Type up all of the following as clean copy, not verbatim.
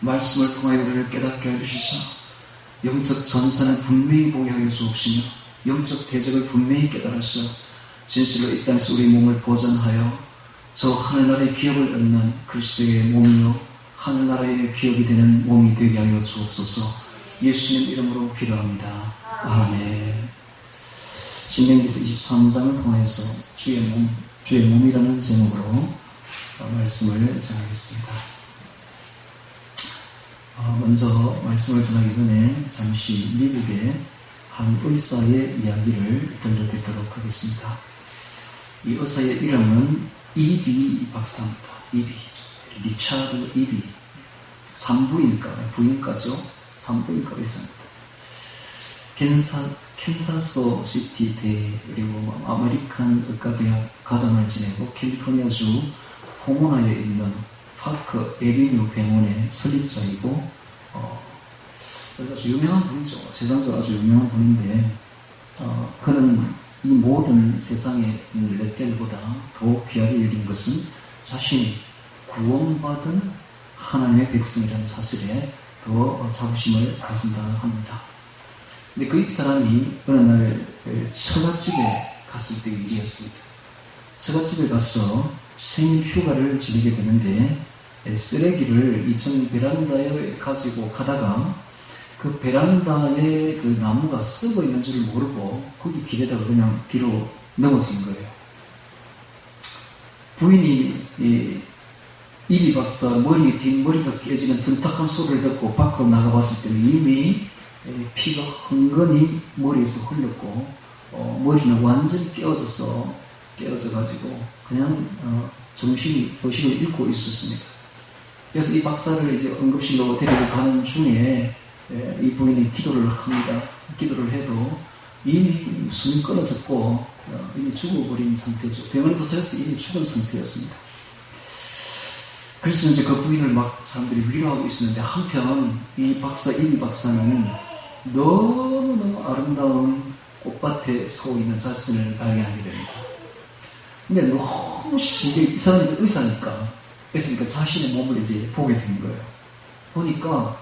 말씀을 통하여 우리를 깨닫게 하여 주시사 영적 전선을 분명히 보게 하여 주옵시며 영적 대적을 분명히 깨달아서 진실로 이 땅에서 우리 몸을 보존하여 저 하늘나라의 기업을 얻는 그리스도의 몸이요 하늘나라의 기업이 되는 몸이 되게 하여 주옵소서. 예수님 이름으로 기도합니다. 아멘. 신명기서 23장을 통해서 주의 몸이라는 제목으로 말씀을 전하겠습니다. 먼저 말씀을 전하기 전에 잠시 미국의 한 의사의 이야기를 들려드리도록 하겠습니다. 이 의사의 이름은 이비 박사입니다. 이비, 리차드 이비. 부인과죠. 산부인과 의사입니다. 캔사스 시티 대 그리고 아메리칸 의과대학 과장을 지내고 캘리포니아주 포모나에 있는 파크 에비뉴 병원의 설립자이고 아주 유명한 분이죠. 세상적으로 아주 유명한 분인데 그는 이 모든 세상의 렛들보다 더 귀하게 여긴 것은 자신이 구원받은 하나님의 백성이라는 사실에 더 자부심을 가진다 합니다. 근데 그 사람이 어느 날 처갓집에 갔을 때의 일이었습니다. 처갓집에 가서 생일 휴가를 지내게 되는데 쓰레기를 2층 베란다에 가지고 가다가 그 베란다에 그 나무가 썩어 있는 줄 모르고 거기 길에다가 그냥 뒤로 넘어진 거예요. 부인이 이비 박사 뒷머리가 깨지는 둔탁한 소리를 듣고 밖으로 나가봤을 때는 이미 피가 흥건히 머리에서 흘렀고 머리는 완전히 깨어져가지고 그냥 정신이 의식을 잃고 있었습니다. 그래서 이 박사를 이제 응급실로 데리고 가는 중에 이 부인이 기도를 합니다. 기도를 해도 이미 숨이 끊어졌고 이미 죽어버린 상태죠. 병원에 도착했을 때 이미 죽은 상태였습니다. 그래서 이제 그 부인을 막 사람들이 위로하고 있었는데 한편 이비 박사는 너무너무 아름다운 꽃밭에 서 있는 자신을 발견하게 됩니다. 근데 너무 신기해. 이 사람이 이제 의사니까 자신의 몸을 이제 보게 된 거예요. 보니까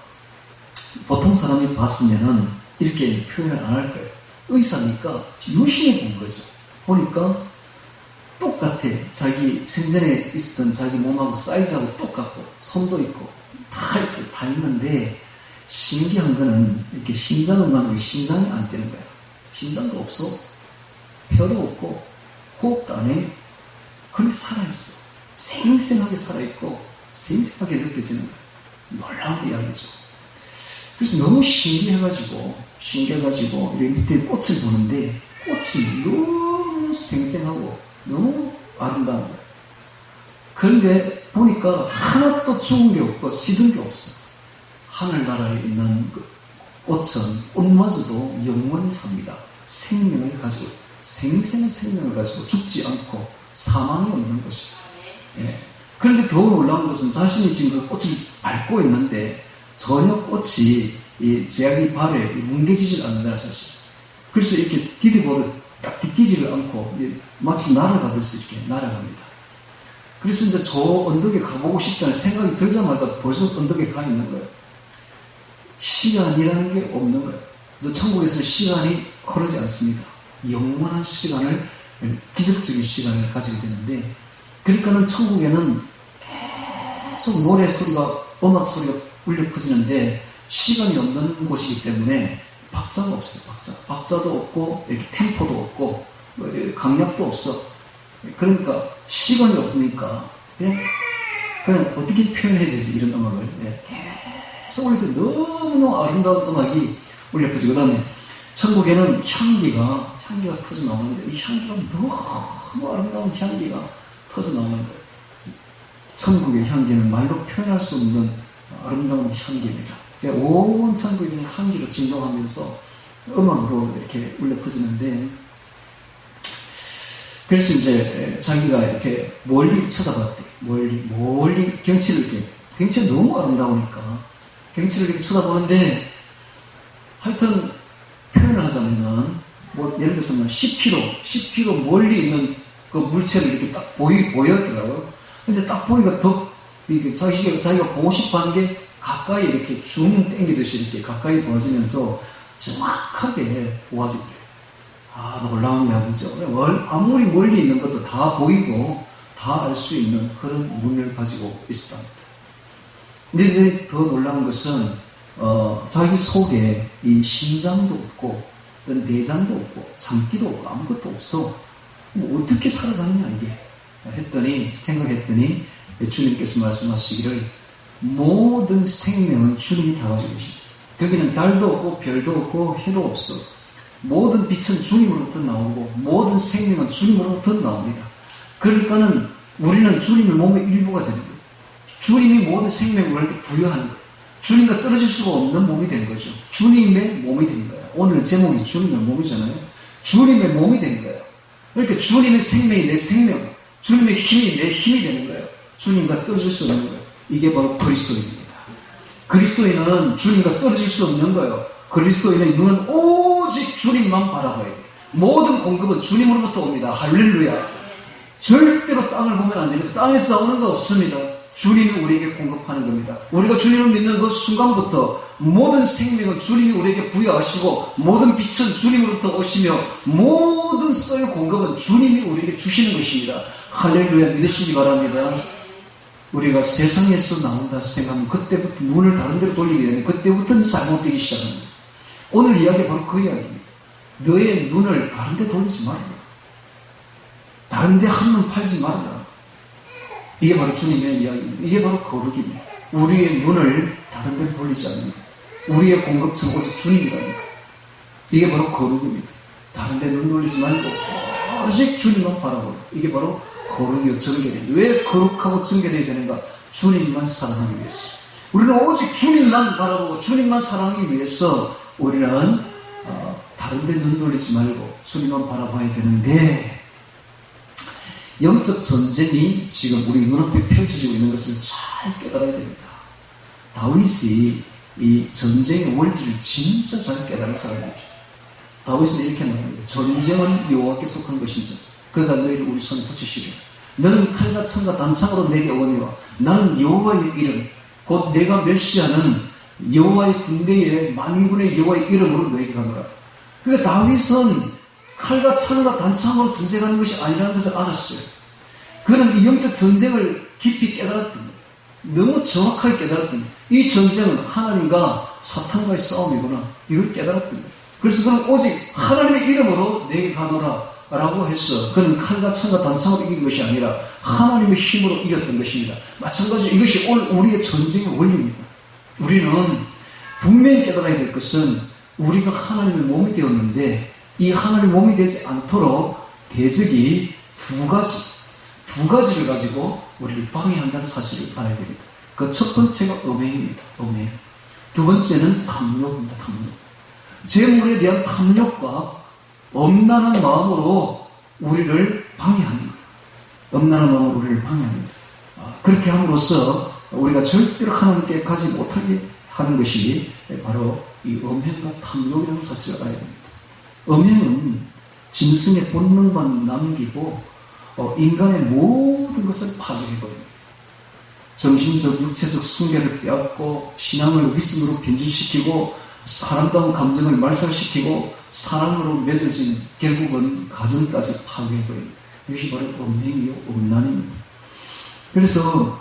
보통 사람이 봤으면은 이렇게 이제 표현을 안 할 거예요. 의사니까 유심히 본 거죠. 보니까 똑같아. 자기 생전에 있었던 자기 몸하고 사이즈하고 똑같고 손도 있고 다 있어요. 다 있는데 신기한 거는 이렇게 심장을 만져도 심장이 안 뛰는 거야. 심장도 없어. 뼈도 없고 호흡도 안 해. 그런데 살아있어. 생생하게 살아있고 생생하게 느껴지는 거야. 놀라운 이야기죠. 그래서 너무 신기해가지고 이 밑에 꽃을 보는데 꽃이 너무 생생하고 너무 아름다운 거야. 그런데 보니까 하나도 죽은 게 없고 시든 게 없어. 하늘나라에 있는 그 꽃마저도 영원히 삽니다. 생명을 가지고 생생한 생명을 가지고 죽지 않고 사망이 없는 것이죠. 예. 그런데 더 놀라운 것은 자신이 지금 그 꽃을 밟고 있는데 전혀 꽃이 제약이 발에 뭉개지질 않는다는 사실. 그래서 이렇게 디디보를 딱 디끼지를 않고 마치 날아가듯이 이렇게 날아갑니다. 그래서 이제 저 언덕에 가보고 싶다는 생각이 들자마자 벌써 언덕에 가 있는 거예요. 시간이라는 게 없는 거예요. 그래서 천국에서는 시간이 흐르지 않습니다. 영원한 시간을, 기적적인 시간을 가지게 되는데, 그러니까는 천국에는 계속 노래 소리가, 음악 소리가 울려 퍼지는데, 시간이 없는 곳이기 때문에 박자가 없어요. 박자도 없고, 이렇게 템포도 없고, 강약도 없어. 그러니까 시간이 없으니까, 그냥 어떻게 표현해야 되지, 이런 음악을. 계속 울릴 때 너무너무 아름다운 음악이 울려 퍼지고, 그 다음에 천국에는 향기가 터져 나오는데, 이 향기가 너무 아름다운 향기가 터져 나오는 거예요. 천국의 향기는 말로 표현할 수 없는 아름다운 향기입니다. 제가 온 천국에 있는 향기로 진동하면서 음악으로 이렇게 울려 퍼지는데, 그래서 이제 자기가 이렇게 멀리 쳐다봤대. 멀리 경치를 너무 아름다우니까 경치를 이렇게 쳐다보는데, 하여튼 표현을 하자면은 예를 들어서 10km 멀리 있는 그 물체를 이렇게 딱 보였더라고요. 근데 딱 보니까 더 자기가 보고 싶어 하는 게 가까이 이렇게 줌 땡기듯이 이렇게 가까이 보아지면서 정확하게 보아지게 돼요. 놀라운 이야기죠. 아무리 멀리 있는 것도 다 보이고 다 알 수 있는 그런 눈을 가지고 있었답니다. 근데 이제 더 놀라운 것은 자기 속에 이 심장도 없고 내장도 없고 장기도 없고 아무것도 없어. 어떻게 살아가느냐 이게 생각했더니 주님께서 말씀하시기를 모든 생명은 주님이 다 가지고 계십니다. 거기는 달도 없고 별도 없고 해도 없어. 모든 빛은 주님으로부터 나오고 모든 생명은 주님으로부터 나옵니다. 그러니까는 우리는 주님의 몸의 일부가 되는 거예요. 주님이 모든 생명을 부여하는 거예요. 주님과 떨어질 수가 없는 몸이 되는 거죠. 주님의 몸이 되는 거예요. 오늘 제목이 주님의 몸이잖아요. 주님의 몸이 되는 거예요. 그러니까 주님의 생명이 내 생명, 주님의 힘이 내 힘이 되는 거예요. 주님과 떨어질 수 없는 거예요. 이게 바로 그리스도인입니다. 그리스도인은 주님과 떨어질 수 없는 거예요. 그리스도인의 눈은 오직 주님만 바라봐야 돼요. 모든 공급은 주님으로부터 옵니다. 할렐루야. 절대로 땅을 보면 안 됩니다. 땅에서 나오는 거 없습니다. 주님이 우리에게 공급하는 겁니다. 우리가 주님을 믿는 그 순간부터 모든 생명은 주님이 우리에게 부여하시고 모든 빛은 주님으로부터 오시며 모든 썰 공급은 주님이 우리에게 주시는 것입니다. 할렐루야. 믿으시기 바랍니다. 우리가 세상에서 나온다 생각하면 그때부터 눈을 다른 데로 돌리게 되면 그때부터는 잘못되기 시작합니다. 오늘 이야기 바로 그 이야기입니다. 너의 눈을 다른 데 돌리지 말라. 다른 데 한눈 팔지 말라. 이게 바로 주님의 이야기입니다. 이게 바로 거룩입니다. 우리의 눈을 다른 데로 돌리지 않는 것. 우리의 공급처는 오직 주님이라니까. 이게 바로 거룩입니다. 다른 데 눈 돌리지 말고 오직 주님만 바라보라. 이게 바로 거룩이요 정결입니다. 왜 거룩하고 정결해야 되는가? 주님만 사랑하기 위해서. 우리는 오직 주님만 바라보고 주님만 사랑하기 위해서 우리는 다른 데 눈 돌리지 말고 주님만 바라봐야 되는데 영적 전쟁이 지금 우리 눈앞에 펼쳐지고 있는 것을 잘 깨달아야 됩니다. 다윗이 이 전쟁의 원리를 진짜 잘 깨달은 사람이죠. 다윗은 이렇게 말합니다. 전쟁은 여호와께 속한 것이죠. 그가 너희를 우리 손에 붙이시리라. 너는 칼과 창과 단창으로 내게 오거니와 나는 여호와의 이름 곧 내가 멸시하는 여호와의 군대의 만군의 여호와의 이름으로 너에게 가노라. 그러니까 다윗은 칼과 창과 단창으로 전쟁하는 것이 아니라는 것을 알았어요. 그는 이 영적 전쟁을 깊이 깨달았던 거예요. 너무 정확하게 깨달았던 거예요. 이 전쟁은 하나님과 사탄과의 싸움이구나. 이걸 깨달았던 거예요. 그래서 그는 오직 하나님의 이름으로 내게 가노라 라고 해서 그는 칼과 창과 단창으로 이긴 것이 아니라 하나님의 힘으로 이겼던 것입니다. 마찬가지로 이것이 오늘 우리의 전쟁의 원리입니다. 우리는 분명히 깨달아야 될 것은 우리가 하나님의 몸이 되었는데 이 하나님의 몸이 되지 않도록 대적이 두 가지를 가지고 우리를 방해한다는 사실을 알아야 됩니다. 그 첫 번째가 음행입니다. 음행. 두 번째는 탐욕입니다. 탐욕. 재물에 대한 탐욕과 엄란한 마음으로 우리를 방해하는 거예요. 엄란한 마음으로 우리를 방해합니다. 그렇게 함으로써 우리가 절대로 하나님께 가지 못하게 하는 것이 바로 이 음행과 탐욕이라는 사실을 알아야 됩니다. 음행은 짐승의 본능만 남기고 인간의 모든 것을 파괴해버립니다. 정신적, 육체적 순결을 빼앗고 신앙을 위선으로 변질시키고 사람다운 감정을 말살시키고 사랑으로 맺어진 결국은 가정까지 파괴해버립니다. 이것이 바로 음행이요 음란입니다. 그래서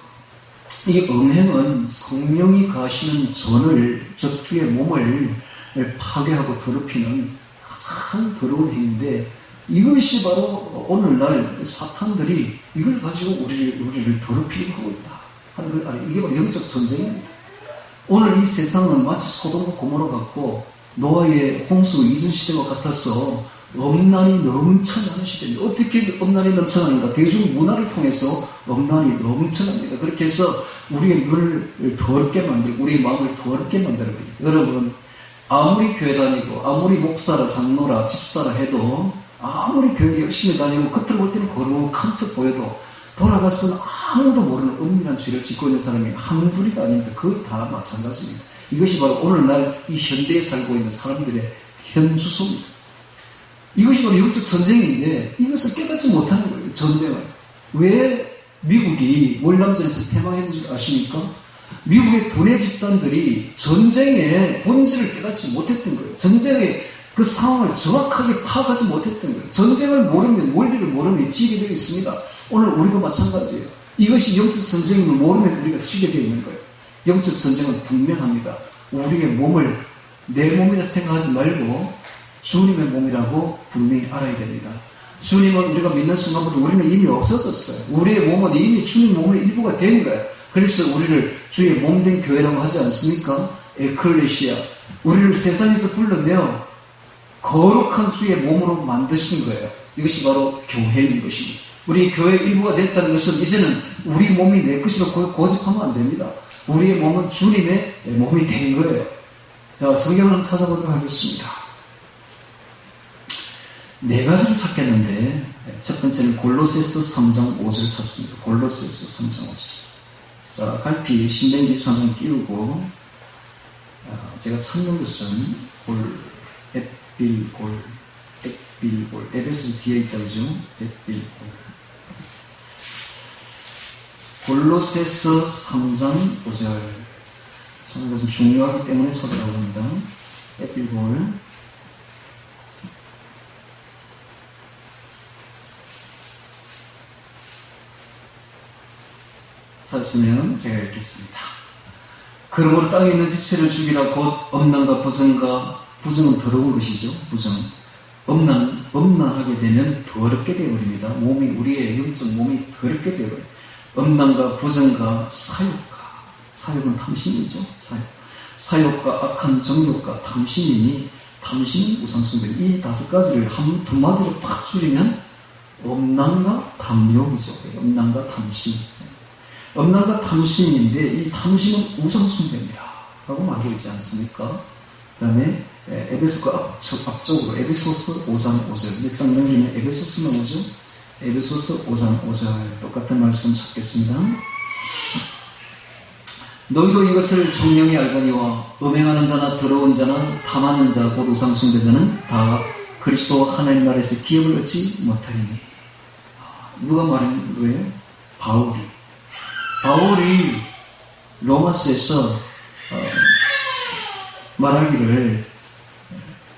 이 음행은 성령이 가시는 전을 즉 주의 몸을 파괴하고 더럽히는 가장 더러운 행위인데 이것이 바로 오늘날 사탄들이 이걸 가지고 우리를 더럽히고 하고 있다 하는 걸 이게 바로 영적 전쟁입니다. 오늘 이 세상은 마치 소돔과 고모라 같고 노아의 홍수 이전 시대와 같아서 엄란이 넘쳐나는 시대입니다. 어떻게 엄란이 넘쳐나는가? 대중문화를 통해서 엄란이 넘쳐납니다. 그렇게 해서 우리의 눈을 더럽게 만들고 우리의 마음을 더럽게 만들어버립니다. 여러분 아무리 교회 다니고 아무리 목사라 장로라 집사라 해도 아무리 교회 열심히 다니고 겉으로 볼 때는 거룩한 척 보여도 돌아가서는 아무도 모르는 은밀한 죄를 짓고 있는 사람이 한둘이가 아닙니다. 거의 다 마찬가지입니다. 이것이 바로 오늘날 이 현대에 살고 있는 사람들의 현수소입니다. 이것이 바로 영적 전쟁인데 이것을 깨닫지 못하는 거예요. 전쟁을. 왜 미국이 월남전에서 패망했는 줄 아십니까? 미국의 두뇌 집단들이 전쟁의 본질을 깨닫지 못했던 거예요. 전쟁의 그 상황을 정확하게 파악하지 못했던 거예요. 전쟁을 모르면, 원리를 모르면 지게 되어 있습니다. 오늘 우리도 마찬가지예요. 이것이 영적 전쟁임을 모르면 우리가 지게 되어 있는 거예요. 영적 전쟁은 분명합니다. 우리의 몸을 내 몸이라 생각하지 말고 주님의 몸이라고 분명히 알아야 됩니다. 주님은 우리가 믿는 순간부터 우리는 이미 없어졌어요. 우리의 몸은 이미 주님 몸의 일부가 된 거예요. 그래서 우리를 주의 몸된 교회라고 하지 않습니까? 에클레시아. 우리를 세상에서 불러내어 거룩한 주의 몸으로 만드신 거예요. 이것이 바로 교회인 것입니다. 우리 교회의 일부가 됐다는 것은 이제는 우리 몸이 내 것이라고 고집하면 안 됩니다. 우리의 몸은 주님의 몸이 된 거예요. 자, 성경을 찾아보도록 하겠습니다. 네 가지를 찾겠는데 첫 번째는 골로새서 3장 5절 찾습니다. 골로새서 3장 5절. 자, 갈피 신명기 수한번 띄우고 제가 찾는 것은 앳빌골, 에베소서 뒤에 있다 그죠? 앳빌골. 골로새서 3장 5절. 참 이것은 중요하기 때문에 찾으라고 합니다. 앳빌골. 찾으면 제가 읽겠습니다. 그러므로 땅에 있는 지체를 죽이라 곧 엄난과 부정은 더러운 것이죠. 부정. 엄난하게 되면 더럽게 되어버립니다. 우리의 영적 몸이 더럽게 되어버려요. 엄난과 부정과 사욕은 탐심이죠. 사욕과 악한 정욕과 탐심이니 탐심은 우상숭배. 이 다섯 가지를 두 마디로 팍 줄이면 엄난과 탐욕이죠. 엄난과 탐심. 엄난과 탐심인데 이 탐심은 우상숭배입니다. 라고 말하고 있지 않습니까? 그 다음에 에베소가 앞쪽으로 에베소서 5장 5절. 몇 장 넘기면 에베소서만 오죠? 에베소서 5장 5절. 똑같은 말씀 찾겠습니다. 너희도 이것을 정령이 알거니와 음행하는 자나 더러운 자나 탐하는 자 곧 우상숭배자는 다 그리스도 하나님 나라에서 기업을 얻지 못하리니. 누가 말한 거예요? 바울이 로마서에서 말하기를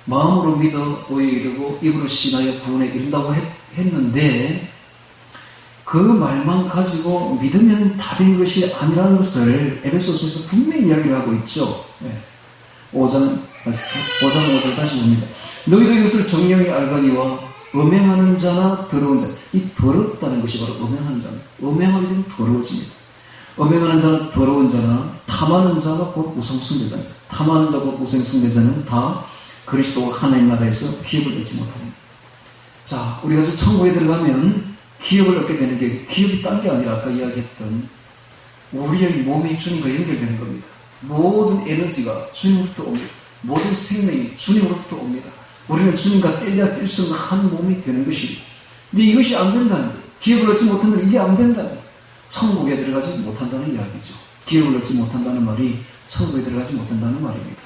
마음으로 믿어 의에 이르고 입으로 신하여 구원에 이른다고 했는데 그 말만 가지고 믿으면 다 된 것이 아니라는 것을 에베소서에서 분명히 이야기를 하고 있죠. 5장 5절 다시 봅니다. 너희도 이것을 정령이 알거니와 음행하는 자나 더러운 자. 이 더럽다는 것이 바로 음행하는 자입니다. 음행하게 되면 더러워집니다. 음행하는 자는 더러운 자나 탐하는 자가 곧 우상숭배자입니다. 탐하는 자 곧 우상숭배자는 다 그리스도가 하나님 나라에서 기업을 얻지 못합니다. 자, 우리가 저 천국에 들어가면 기업을 얻게 되는 게 기업이 딴 게 아니라 아까 이야기했던 우리의 몸이 주님과 연결되는 겁니다. 모든 에너지가 주님으로부터 옵니다. 모든 생명이 주님으로부터 옵니다. 우리는 주님과 뗄래야 뗄 수 없는 한 몸이 되는 것입니다. 근데 이것이 안 된다는 거예요. 기업을 얻지 못한다면 이게 안 된다는 거예요. 천국에 들어가지 못한다는 이야기죠. 기업을 얻지 못한다는 말이 천국에 들어가지 못한다는 말입니다.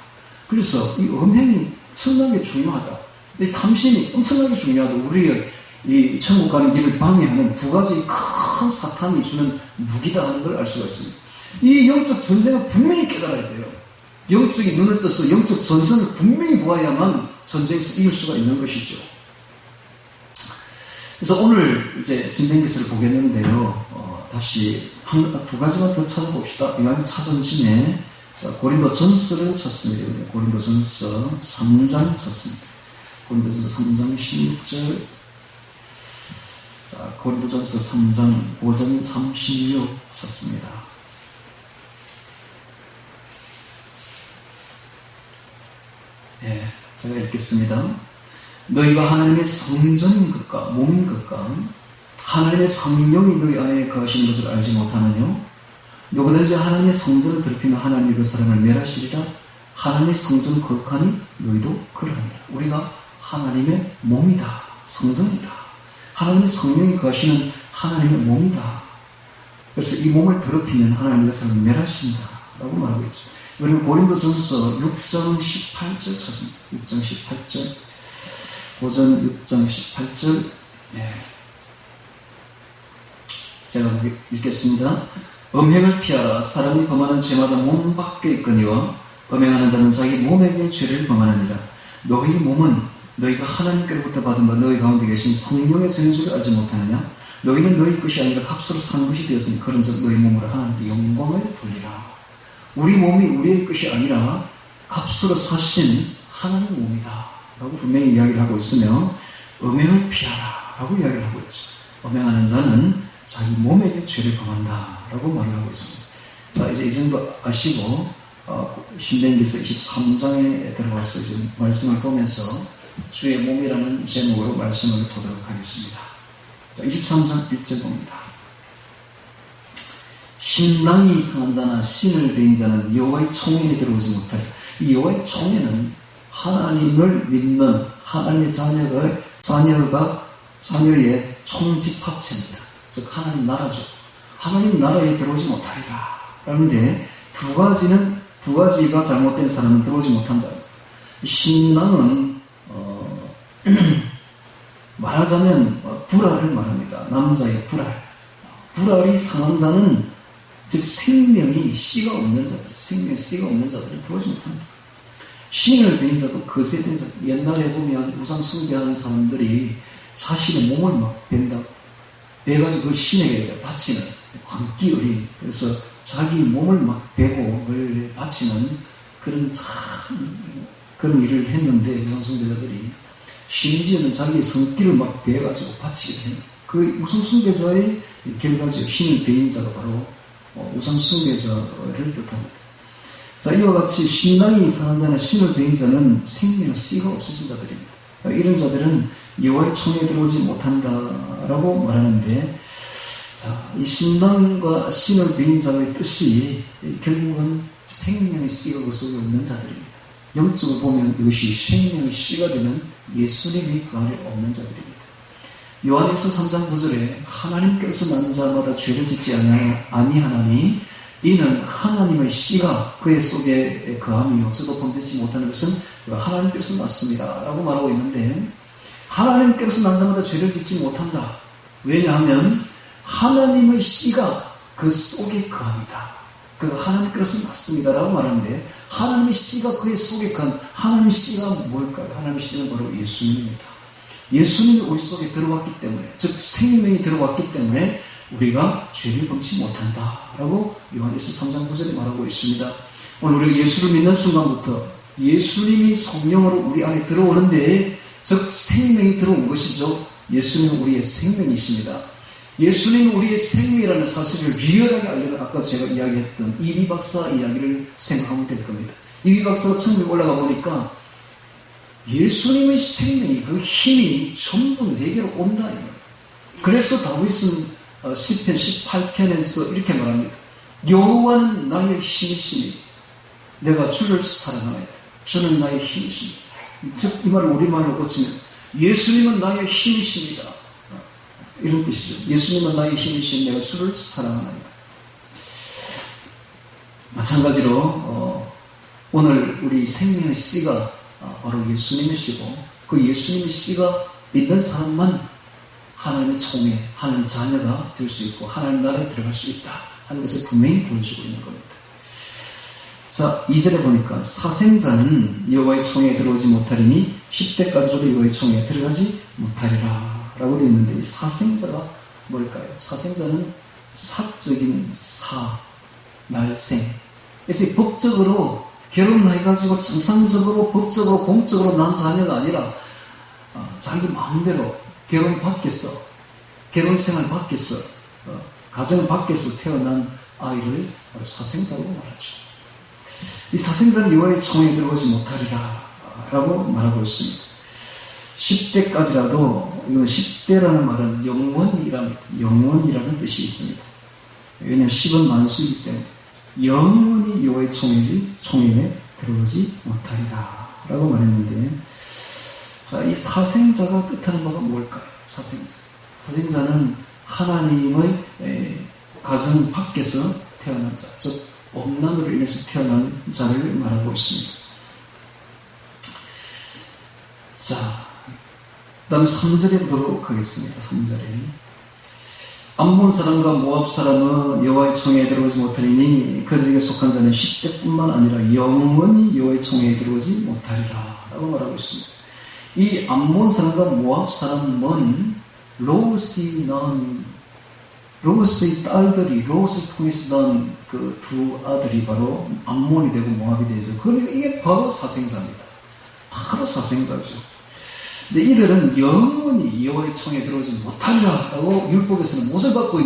그래서 이 음행이 엄청나게 중요하다. 이 탐심이 엄청나게 중요하다. 우리의 이 천국 가는 길을 방해하는 두 가지 큰 사탄이 주는 무기다 하는 걸 알 수가 있습니다. 이 영적 전쟁을 분명히 깨달아야 돼요. 영적인 눈을 떠서 영적 전선을 분명히 보아야만 전쟁에서 이길 수가 있는 것이죠. 그래서 오늘 이제 신명기서를 보겠는데요. 다시 두 가지만 더 찾아봅시다. 이왕 차선진에 고린도전서를 찾습니다. 고린도전서 3장 찾습니다. 고린도전서 3장 16절. 자, 고린도전서 3장 5절 36 찾습니다. 제가 읽겠습니다. 너희가 하나님의 성전인 것과 몸인 것과 하나님의 성령이 너희 안에 거하시는 것을 알지 못하느냐? 누구든지 하나님의 성전을 더럽히면 하나님이 그 사람을 멸하시리라. 하나님의 성전은 거룩하니 너희도 그러하니라. 우리가 하나님의 몸이다. 성전이다. 하나님의 성령이 거하시는 하나님의 몸이다. 그래서 이 몸을 더럽히면 하나님이 그 사람을 멸하신다. 라고 말하고 있죠. 그리고 고린도전서 6장 18절 찾습니다. 6장 18절. 고전 6장 18절. 제가 읽겠습니다. 음행을 피하라. 사람이 범하는 죄마다 몸 밖에 있거니와 음행하는 자는 자기 몸에게 죄를 범하느니라. 너희 몸은 너희가 하나님께로부터 받은 바 너희 가운데 계신 성령의 전줄을 알지 못하느냐? 너희는 너희 것이 아니라 값으로 산 것이 되었으니 그런즉 너희 몸으로 하나님께 영광을 돌리라. 우리 몸이 우리의 것이 아니라 값으로 사신 하나님의 몸이다 라고 분명히 이야기를 하고 있으며, 음행을 피하라 라고 이야기를 하고 있죠. 음행하는 자는 자기 몸에게 죄를 범한다 라고 말을 하고 있습니다. 자, 이제 이 정도 아시고 신명기서 23장에 들어가서 이제 말씀을 보면서 주의 몸이라는 제목으로 말씀을 보도록 하겠습니다. 자, 23장 1절 봅니다. 신랑이 상한 자나 신을 배인 자는 여호와의 총회에 들어오지 못하리라. 이 여호와의 총회는 하나님을 믿는 하나님의 자녀의 총집합체입니다. 즉 하나님 나라죠. 하나님 나라에 들어오지 못하리라 라는데, 두 가지가 잘못된 사람은 들어오지 못한다. 신랑은 말하자면 불알을 말합니다. 남자의 불알. 불알이 상한 자는, 즉 생명이 씨가 없는 자들, 생명의 씨가 없는 자들은 들어오지 못합니다. 신을 배인 자도 거세된 자들. 옛날에 보면 우상 숭배하는 사람들이 자신의 몸을 막 벤다. 배가지고 그 신에게 바치는 광기 어린, 그래서 자기 몸을 막 베고 바치는 그런 일을 했는데, 우상 숭배자들이 심지어는 자기의 성기를 막 베가지고 바치게 해요. 그 우상 숭배자의 결과죠. 신을 배인 자가 바로 우상 숭배자를 뜻합니다. 자, 이와 같이 신랑이 상한 자나 신을 배인 자는 생명의 씨가 없으신 자들입니다. 이런 자들은 여호와의 총회에 들어오지 못한다라고 말하는데, 자, 이 신랑과 신을 배인 자의 뜻이 결국은 생명의 씨가 그 속에 없는 자들입니다. 영적으로 보면 이것이 생명의 씨가 되는 예수님이 그 안에 없는 자들입니다. 요한일서 3장 9절에 하나님께서 난 자마다 죄를 짓지 아니하나니 이는 하나님의 씨가 그의 속에 거함이요 저도 범죄치 못하는 것은 하나님께서 났습니다 라고 말하고 있는데, 하나님께서 난 자마다 죄를 짓지 못한다. 왜냐하면 하나님의 씨가 그 속에 거합니다. 그가 하나님께서 났습니다 라고 말하는데, 하나님의 씨가 그의 속에 거한 하나님의 씨가 뭘까요? 하나님의 씨는 바로 예수님입니다. 예수님이 우리 속에 들어왔기 때문에, 즉 생명이 들어왔기 때문에 우리가 죄를 범치 못한다라고 요한일서 3장 9절에 말하고 있습니다. 오늘 우리가 예수를 믿는 순간부터 예수님이 성령으로 우리 안에 들어오는데, 즉 생명이 들어온 것이죠. 예수님은 우리의 생명이십니다. 예수님은 우리의 생명이라는 사실을 리얼하게 알려면 아까 제가 이야기했던 이비 박사 이야기를 생각하면 될 겁니다. 이비 박사가 처음에 올라가 보니까 예수님의 생명이, 그 힘이 전부 내게로 온다. 그래서 다윗은 시편 18편에서 이렇게 말합니다. 여호와는 나의 힘이시니 내가 주를 사랑하나이다. 주는 나의 힘이시니, 즉 이 말을 우리말로 고치면 예수님은 나의 힘이십니다. 이런 뜻이죠. 예수님은 나의 힘이시니 내가 주를 사랑하나이다. 마찬가지로 오늘 우리 생명의 씨가 바로 예수님이시고, 그 예수님의 씨가 있는 사람만 하나님의 총회, 하나님의 자녀가 될 수 있고 하나님 나라에 들어갈 수 있다 하는 것을 분명히 보여주고 있는 겁니다. 자, 2절에 보니까 사생자는 여호와의 총회에 들어오지 못하리니 10대까지로도 여호와의 총회에 들어가지 못하리라 라고 되어 있는데, 이 사생자가 뭘까요? 사생자는 사적인 날생. 그래서 법적으로 결혼해가지고 정상적으로 법적으로 공적으로 난 자녀가 아니라 자기 마음대로 결혼 밖에서, 결혼생활 밖에서, 가정 밖에서 태어난 아이를 사생자라고 말하죠. 이 사생자는 여호와의 총회에 들어오지 못하리라 라고 말하고 있습니다. 10대까지라도, 이건 10대라는 말은 영원이라는 뜻이 있습니다. 왜냐하면 10은 만수이기 때문에 영원히 여호와의 총회에 들어오지 못하리라 라고 말했는데, 자, 이 사생자가 뜻하는 바가 뭘까요? 사생자는 하나님의 가정 밖에서 태어난 자, 즉 엄난으로 인해서 태어난 자를 말하고 있습니다. 자, 그 다음 3절에 보도록 하겠습니다. 3절에 암몬 사람과 모압 사람은 여호와의 총회에 들어오지 못하리니 그들에게 속한 자는 10대뿐만 아니라 영원히 여호와의 총회에 들어오지 못하리라 라고 말하고 있습니다. 이 암몬 사람과 모압 사람은 롯의 딸들이 롯을 통해서 난 그 두 아들이 바로 암몬이 되고 모압이 되죠. 그러니까 이게 바로 사생자입니다. 바로 사생자죠. 근데 이들은 영원히 여호와의 총에 들어오지 못하리라라고 율법에서는 못을 받고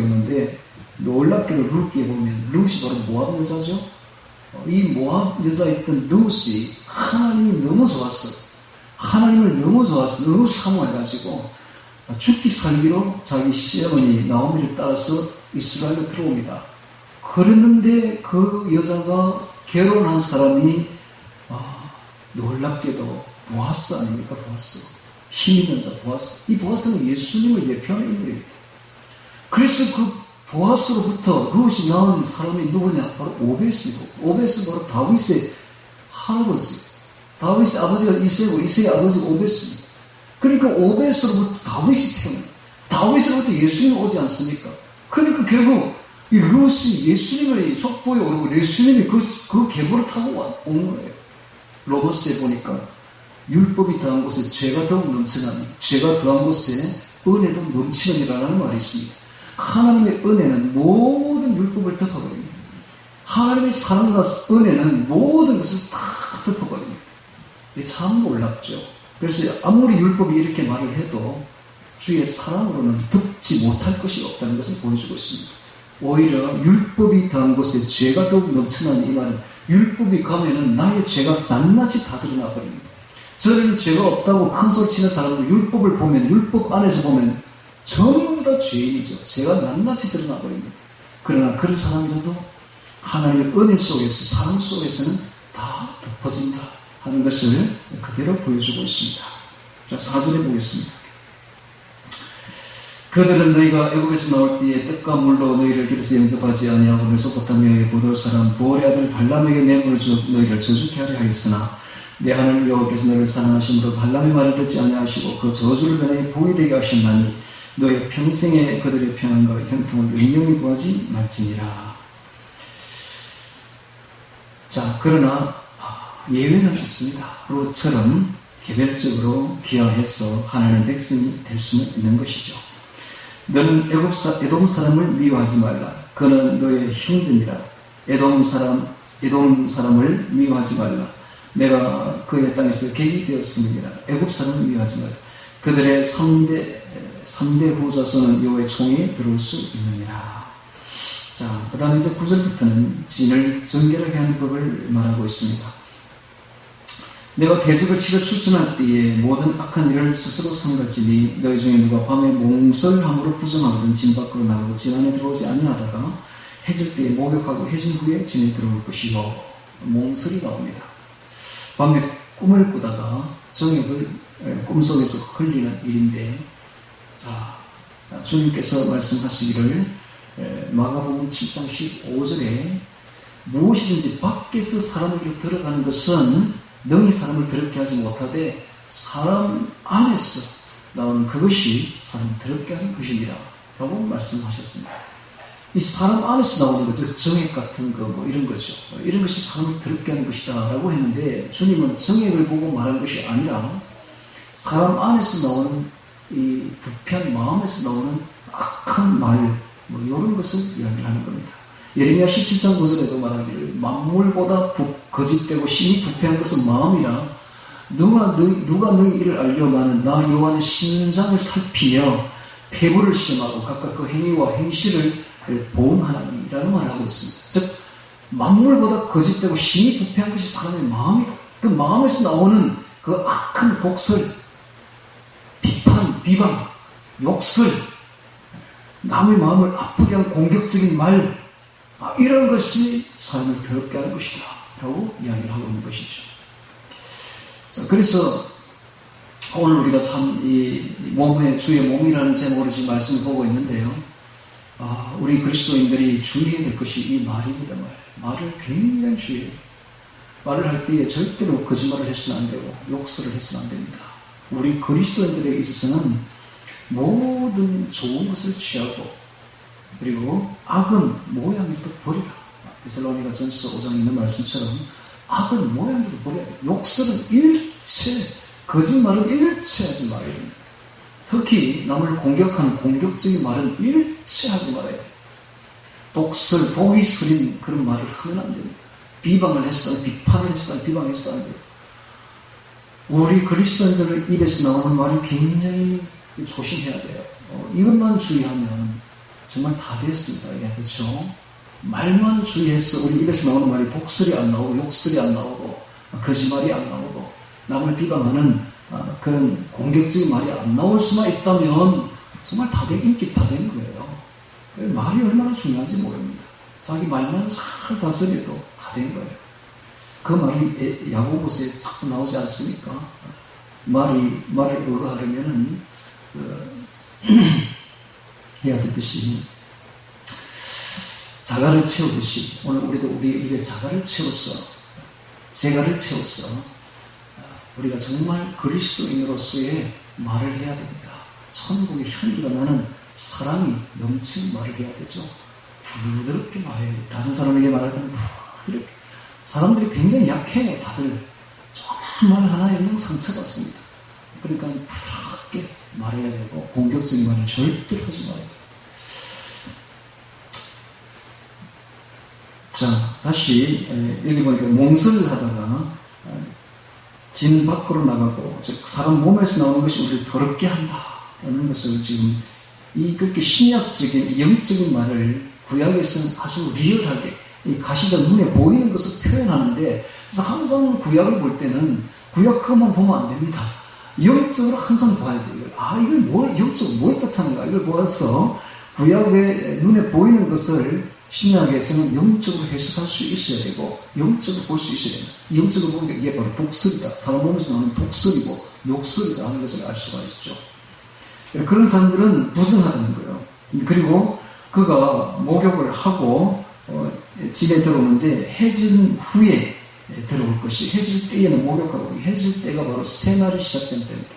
있는데 놀랍게도 룻기에 보면 룻이 바로 모압 여자죠. 이 모압 여자였던 룻이 하나님이 너무 좋았어요. 하나님을 너무 좋아서 너무 사모해가지고 죽기 살기로 자기 시어머니 나오미를 따라서 이스라엘로 들어옵니다. 그랬는데 그 여자가 결혼한 사람이 놀랍게도 보아스 아닙니까? 보아스. 힘 있는 자 보아스. 이 보아스는 예수님을 예표하는 인물입니다. 그래서 그 보아스로부터 룻이 낳은 사람이 누구냐? 바로 오벳이고, 오벳은 바로 다윗의 할아버지. 다윗의 아버지가 이새고 이새의 아버지가 오벳입니다. 그러니까 오벳으로부터 다윗이 태어나요. 다윗으로부터 예수님이 오지 않습니까? 그러니까 결국 이 룻이 예수님의 족보에 오르고 예수님이 그 계보를 타고 온 거예요. 로마서에 보니까 율법이 더한 곳에 죄가 더욱 넘쳐나니 죄가 더한 곳에 은혜도 넘치느니라는 말이 있습니다. 하나님의 은혜는 모든 율법을 덮어버립니다. 하나님의 사랑과 은혜는 모든 것을 다 덮어버립니다. 이게 참 놀랍죠. 그래서 아무리 율법이 이렇게 말을 해도 주의 사랑으로는 덮지 못할 것이 없다는 것을 보여주고 있습니다. 오히려 율법이 더한 곳에 죄가 더욱 넘쳐나는 이 말은 율법이 가면은 나의 죄가 낱낱이 다 드러나 버립니다. 저는 죄가 없다고 큰 소리 치는 사람들 율법을 보면 율법 안에서 보면 전부 다 죄인이죠. 죄가 낱낱이 드러나 버립니다. 그러나 그런 사람들도 하나님의 은혜 속에서 사랑 속에서는 다 덮어진다 하는 것을 그대로 보여주고 있습니다. 자, 4절에 보겠습니다. 그들은 너희가 애굽에서 나올 때에 떡과 물로 너희를 길에서 영접하지 아니하고 메소포타미아의 보돌 사람 보올의 아들 발람에게 뇌물을 줘 너희를 저주케 하려 하였으나 내 하나님 여호와께서 너희를 사랑하심으로 발람의 말을 듣지 아니하시고 그 저주를 너희 복이 되게 하셨나니 너희 평생에 그들의 평안과 형통을 영영히 구하지 말지니라. 자, 그러나 예외는 있습니다. 롯처럼 개별적으로 귀화해서 하나님의 백성이 될 수는 있는 것이죠. 너는 에돔 사람을 미워하지 말라. 그는 너의 형제니라. 에돔 사람을 미워하지 말라. 내가 그의 땅에서 객이 되었음이니라. 애굽 사람을 미워하지 말라. 그들의 3대 후자손은 여호와의 총에 들어올 수 있느니라. 자, 그 다음에 이제 9절부터는 진을 정결하게 하는 법을 말하고 있습니다. 내가 대적을 치러 출전할 때에 모든 악한 일을 스스로 삼갈지니 너희 중에 누가 밤에 몽설함으로 부정하거든 진 밖으로 나가고 진 안에 들어오지 아니하다가 해질 때에 목욕하고 해진 후에 진에 들어올 것이요. 몽설이 나옵니다. 밤에 꿈을 꾸다가 정욕을 꿈속에서 흘리는 일인데, 자, 주님께서 말씀하시기를 마가복음 7장 15절에 무엇이든지 밖에서 사람에게 들어가는 것은 능히 사람을 더럽게 하지 못하되 사람 안에서 나오는 그것이 사람을 더럽게 하는 것이니라 라고 말씀하셨습니다. 이 사람 안에서 나오는 거죠. 정액 같은 거 뭐 이런 거죠. 이런 것이 사람을 더럽게 하는 것이다 라고 했는데 주님은 정액을 보고 말한 것이 아니라 사람 안에서 나오는 이 부패한 마음에서 나오는 악한 말 뭐 이런 것을 이야기하는 겁니다. 예레미야 17장 9절에도 말하기를 만물보다 거짓되고 심히 부패한 것은 마음이라 누가 너희 이를 알려마는 나 여호와는 심장을 살피며 폐부를 시험하고 각각 그 행위와 행실을 보응하나니라는 말을 하고 있습니다. 즉 만물보다 거짓되고 심히 부패한 것이 사람의 마음이다. 그 마음에서 나오는 그 악한 독설, 비판, 비방, 욕설, 남의 마음을 아프게 하는 공격적인 말, 이런 것이 사람을 더럽게 하는 것이다 라고 이야기를 하고 있는 것이죠. 자, 그래서 오늘 우리가 참 이 몸의 주의 몸이라는 제목으로 지금 말씀을 보고 있는데요. 우리 그리스도인들이 주의해야 될 것이 이 말입니다. 말을 굉장히 주의해야 돼요. 말을 할 때에 절대로 거짓말을 해서는 안 되고 욕설을 해서는 안 됩니다. 우리 그리스도인들에 있어서는 모든 좋은 것을 취하고 그리고 악은 모양이라도 버리라. 데살로니가 전서 5장에 있는 말씀처럼 악은 모양이라도 버려야 돼. 욕설은 일체, 거짓말은 일체 하지 말아야 됩니다. 특히 남을 공격하는 공격적인 말은 일체 하지 말아야 돼. 독설, 독이 서린 그런 말을 하면 안 됩니다. 비방을 했을 때, 비판을 했을 때, 비방했을 때 안 돼요. 우리 그리스도인들 입에서 나오는 말이 굉장히 조심해야 돼요. 이것만 주의하면 정말 다 됐습니다. 예, 그렇죠? 말만 주의해서 우리 입에서 나오는 말이 독설이 안 나오고 욕설이 안 나오고 거짓말이 안 나오고 남을 비방하는 그런 공격적인 말이 안 나올 수만 있다면 정말 다 된, 인기 다 된 거예요. 말이 얼마나 중요한지 모릅니다. 자기 말만 잘 다스려도 다 된 거예요. 그 말이 야고보서에 자꾸 나오지 않습니까? 말을 의거하려면은 해야 되듯이 자가를 채우듯이 오늘 우리도 우리 입에 자가를 채웠어, 재가를 채웠어. 우리가 정말 그리스도인으로서의 말을 해야 됩니다. 천국의 향기가 나는 사랑이 넘치는 말을 해야 되죠. 부드럽게 말해야 돼. 다른 사람에게 말할 때는 부드럽게. 사람들이 굉장히 약해요. 다들 조그만 말 하나에 그냥 상처받습니다. 그러니까 부드럽게 말해야 되고 공격적인 말을 절대로 하지 말아야 돼요. 자, 다시 여기 보니까 몽설을 하다가 진 밖으로 나가고 즉 사람 몸에서 나오는 것이 우리를 더럽게 한다라는 것을 지금 이 그렇게 신약적인 영적인 말을 구약에서는 아주 리얼하게 이 가시적 눈에 보이는 것을 표현하는데, 그래서 항상 구약을 볼 때는 구약 그것만 보면 안 됩니다. 영적으로 항상 봐야 돼요. 이걸 영적으로 뭘 뜻하는가 이걸 보아서 구약의 눈에 보이는 것을 신약에서는 영적으로 해석할 수 있어야 되고 영적으로 볼 수 있어야 됩니다. 영적으로 보니까 이게 바로 독설이다. 사람 몸에서 나오는 독설이고 욕설이다 하는 것을 알 수가 있죠. 그런 사람들은 부정하다는 거예요. 그리고 그가 목욕을 하고 집에 들어오는데 해진 후에 들어올 것이, 해질 때에는 목욕하고 해질 때가 바로 새날이 시작된 때입니다.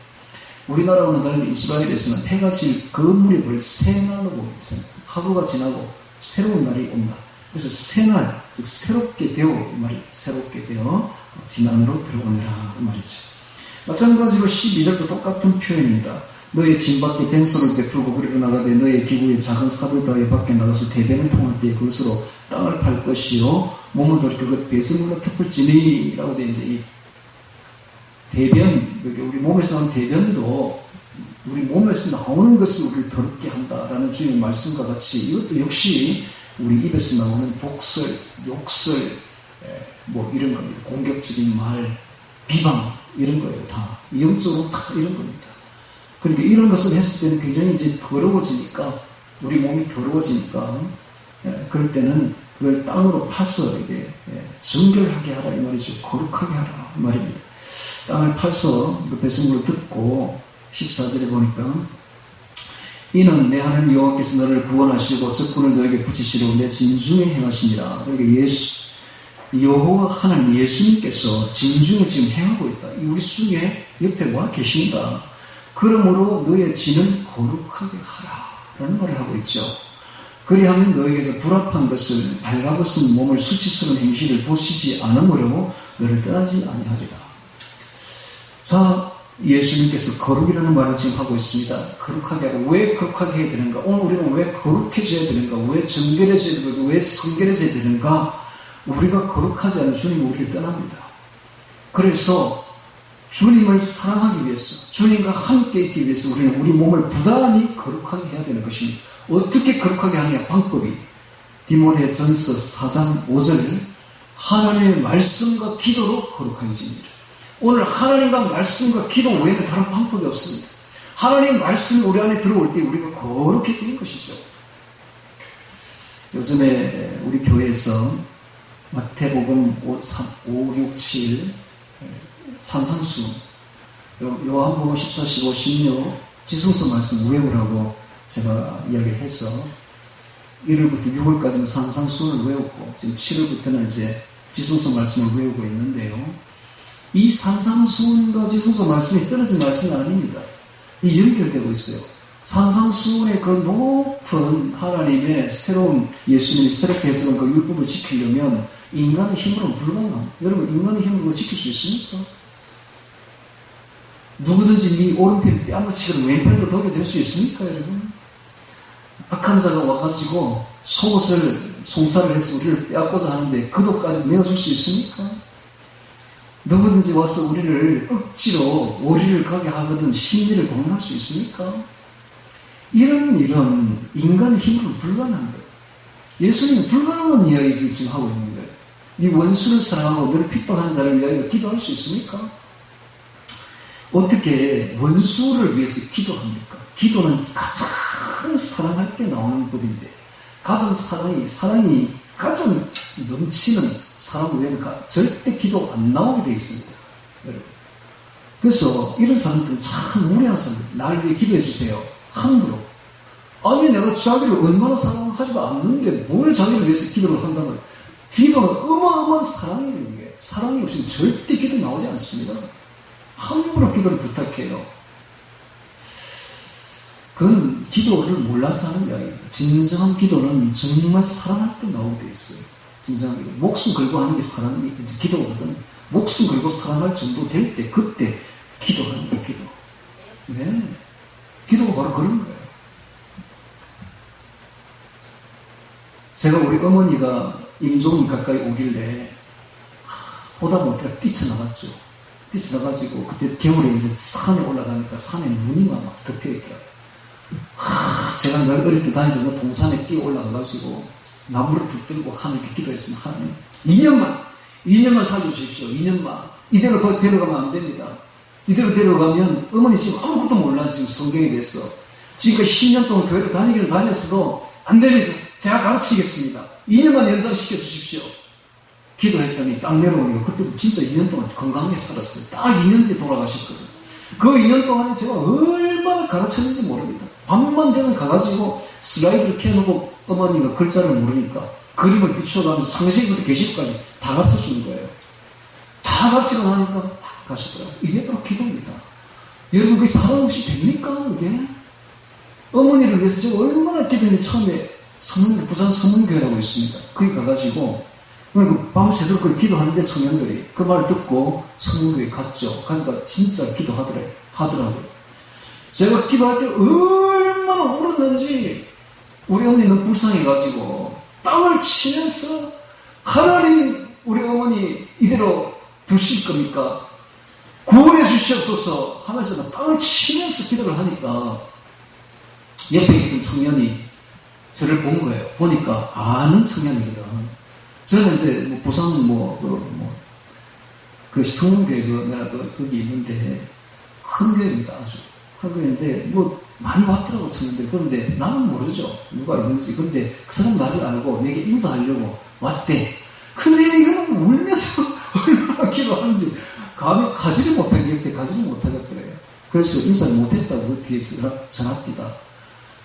우리나라와는 다른 이스라엘에서는 해가 질 그 무렵을 새날로 보고 있습니다. 하루가 지나고 새로운 날이 온다. 그래서 새날, 즉 새롭게 되어, 이 말이 새롭게 되어 지난으로 들어오느라 이 말이죠. 마찬가지로 12절도 똑같은 표현입니다. 너의 진 밖에 벤소를 베풀고 그리로 나가되 너의 기구에 작은 삽을 더해 밖에 나가서 대변을 통할 때 그것으로 땅을 팔 것이요 몸을 돌이켜 그 배설물로 덮을지니 라고 되어 있는데, 이 대변, 우리 몸에서 나오는 대변도 우리 몸에서 나오는 것을 우리를 더럽게 한다라는 주님의 말씀과 같이 이것도 역시 우리 입에서 나오는 독설, 욕설, 이런 겁니다. 공격적인 말, 비방 이런 거예요. 다 영적으로 다 이런 겁니다. 그러니까 이런 것을 했을 때는 굉장히 이제 더러워지니까, 우리 몸이 더러워지니까 그럴 때는 그걸 땅으로 파서 이게 정결하게 하라 이 말이죠. 거룩하게 하라 이 말입니다. 땅을 파서 그 배설물을 듣고 14절에 보니까 이는 내 하나님 여호와께서 너를 구원하시고 적군을 너에게 붙이시려고 내 진중에 행하시니라. 그러니까 여호와 하나님 예수님께서 진중에 지금 행하고 있다. 우리 중에 옆에 와 계신다. 그러므로 너의 진은 거룩하게 하라 라는 말을 하고 있죠. 그리하면 너에게서 불합한 것을 발라벗은 몸을 수치스러운 행실을 보시지 않으므로 너를 떠나지 아니하리라. 자, 예수님께서 거룩이라는 말을 지금 하고 있습니다. 거룩하게 하라. 왜 거룩하게 해야 되는가? 오늘 우리는 왜 거룩해져야 되는가? 왜 정결해져야 되는가? 왜 성결해져야 되는가? 우리가 거룩하지 않은 주님은 우리를 떠납니다. 그래서 주님을 사랑하기 위해서, 주님과 함께 있기 위해서 우리는 우리 몸을 부단히 거룩하게 해야 되는 것입니다. 어떻게 거룩하게 하느냐? 방법이 디모데전서 4장 5절 하나님의 말씀과 기도로 거룩해집니다. 오늘 하나님과 말씀과 기도 외에는 다른 방법이 없습니다. 하나님의 말씀이 우리 안에 들어올 때 우리가 거룩해지는 것이죠. 요즘에 우리 교회에서 마태복음 5, 6, 7 산상수, 요한복음 14, 15, 16 지성서 말씀 외우라고 제가 이야기를 해서 1월부터 6월까지는 산상수를 외우고 지금 7월부터는 이제 지성서 말씀을 외우고 있는데요. 이 산상수과 지성서 말씀이 떨어진 말씀은 아닙니다. 이 연결되고 있어요. 산상수훈의 그 높은 하나님의 새로운 예수님이 새롭게 해석한 그 율법을 지키려면 인간의 힘으로는 불가능합니다. 여러분, 인간의 힘으로 지킬 수 있습니까? 누구든지 네 오른편에 뺨을 왼편으로 돌게 될 수 있습니까, 여러분? 악한 자가 와가지고 속옷을 송사를 해서 우리를 빼앗고자 하는데 그 돈까지 내어줄 수 있습니까? 누구든지 와서 우리를 억지로 오리를 가게 하거든 심리를 동원할 수 있습니까? 이런 인간의 힘으로 불가능한 거예요. 예수님은 불가능한 이야기를 지금 하고 있는 거예요. 네 원수를 사랑하고 너를 핍박하는 자를 위하여 기도할 수 있습니까? 어떻게 원수를 위해서 기도합니까? 기도는 가장 사랑할 때 나오는 법인데, 가장 사랑이 가장 넘치는 사람 외에는 절대 기도 안 나오게 되어 있습니다. 여러분. 그래서 이런 사람들은 참 무례한 사람들. 나를 위해 기도해 주세요. 함부로. 아니, 내가 자기를 얼마나 사랑하지도 않는데 뭘 자기를 위해서 기도를 한단 말이에요. 기도는 어마어마한 사랑이에요. 이게. 사랑이 없으면 절대 기도 나오지 않습니다. 함부로 기도를 부탁해요. 그건 기도를 몰라서 하는 게 아니에요. 진정한 기도는 정말 사랑할 때 나오게 돼 있어요. 진정한 기도. 목숨 걸고 하는 게 사랑이 기도거든. 목숨 걸고 사랑할 정도 될 때, 그때 기도하는 거예요, 기도. 네. 기도가 바로 그런 거예요. 제가 우리 어머니가 임종이 가까이 오길래 보다 못해 뛰쳐나갔죠. 뛰쳐나가지고 그때 겨울에 이제 산에 올라가니까 산에 눈이 막 덮여있더라고요. 제가 늘 어릴 때 다니던 동산에 뛰어 올라가가지고 나무를 붙들고 하나님께 기도했으면 하나님 2년만 살려주십시오. 2년만. 이대로 더 데려가면 안 됩니다. 이대로 데려가면 어머니 지금 아무것도 몰라. 지금 성경에 대해서 지금까지 10년 동안 교회를 다니기는 다녔어도 안 됩니다. 제가 가르치겠습니다. 2년만 연장시켜 주십시오. 기도했더니 딱 내려오니까 그때부터 진짜 2년 동안 건강하게 살았어요. 딱 2년 뒤에 돌아가셨거든요. 그 2년 동안에 제가 얼마나 가르쳤는지 모릅니다. 밤만 되면 가가지고 슬라이드를 켜놓고 어머니가 글자를 모르니까 그림을 비추어가면서 창세기부터 계시부까지 다 가르쳐주는 거예요. 다 가르치고 나니까 딱 가시더라고요. 이게 바로 기도입니다. 여러분, 그게 사랑 없이 됩니까? 이게? 어머니를 위해서 제가 얼마나 기도했는데 처음에 부산 서문교회라고 있습니다. 거기 가가지고 밤새도록 그 기도하는데 청년들이 그 말 듣고 서문교회 갔죠. 그러니까 진짜 기도하더라고요. 제가 기도할 때 얼마나 울었는지 우리 어머니는 불쌍해가지고 땅을 치면서 하나님, 우리 어머니 이대로 두실 겁니까? 구원해 주시옵소서 하면서 땅을 치면서 기도를 하니까 옆에 있던 청년이 저를 본 거예요. 보니까 아는 청년이거든. 저는 이제 부산 그 성문교회 거기 있는데 큰 교회입니다. 아주 큰 교회인데 많이 왔더라고 청년들. 그런데 나는 모르죠. 누가 있는지. 근데 그 사람 나를 알고 내게 인사하려고 왔대. 근데 이거는 울면서 얼마나 기도하는지 감히 가지를 못하겠더래요. 그래서 인사를 못했다고 그 뒤에서 전합디다.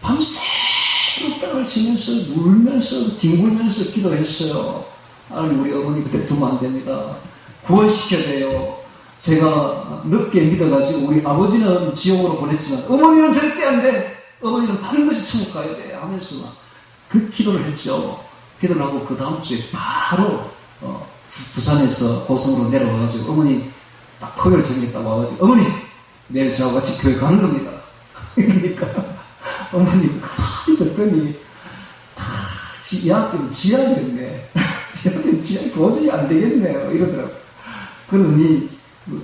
밤새도록 땅을 치면서 울면서 뒹굴면서 기도했어요. 하나님, 우리 어머니 그때 두면 안 됩니다. 구원시켜야 돼요. 제가 늦게 믿어가지고 우리 아버지는 지옥으로 보냈지만 어머니는 절대 안 돼. 어머니는 반드시 천국 가야 돼 하면서 막 그 기도를 했죠. 기도를 하고 그 다음 주에 바로 부산에서 고성으로 내려와가지고 어머니 딱 토요일 저녁에 딱 와가지고 어머니 내일 저하고 같이 교회 가는 겁니다. 그러니까 어머니 가만히 듣더니 야학교는 지하겠네. 야학교는 지하 도저히 안 되겠네요. 이러더라고. 그러더니